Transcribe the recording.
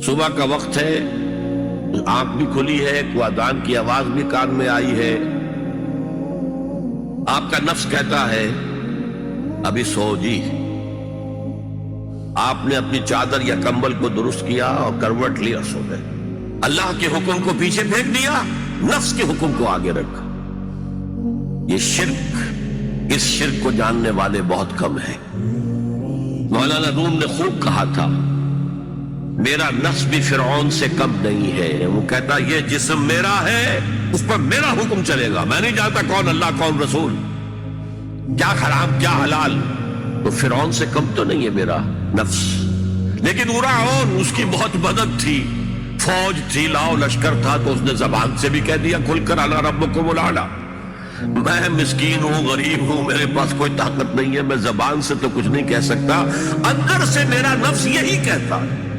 صبح کا وقت ہے، آنکھ بھی کھلی ہے، کوئی اذان کی آواز بھی کان میں آئی ہے، آپ کا نفس کہتا ہے ابھی سو جی۔ آپ نے اپنی چادر یا کمبل کو درست کیا اور کروٹ لیا، سو گئے۔ اللہ کے حکم کو پیچھے پھینک دیا، نفس کے حکم کو آگے رکھا۔ یہ شرک، اس شرک کو جاننے والے بہت کم ہیں۔ مولانا روم نے خوب کہا تھا، میرا نفس بھی فرعون سے کم نہیں ہے۔ وہ کہتا یہ جسم میرا ہے، اس پر میرا حکم چلے گا، میں نہیں جانتا کون اللہ کون رسول، کیا حرام کیا حلال۔ تو فرعون سے کم تو نہیں ہے میرا نفس، لیکن فرعون اس کی بہت مدد تھی، فوج تھی، لاؤ لشکر تھا، تو اس نے زبان سے بھی کہہ دیا کھل کر انا ربکم الاعلی۔ میں مسکین ہوں، غریب ہوں، میرے پاس کوئی طاقت نہیں ہے، میں زبان سے تو کچھ نہیں کہہ سکتا، اندر سے میرا نفس یہی کہتا ہے۔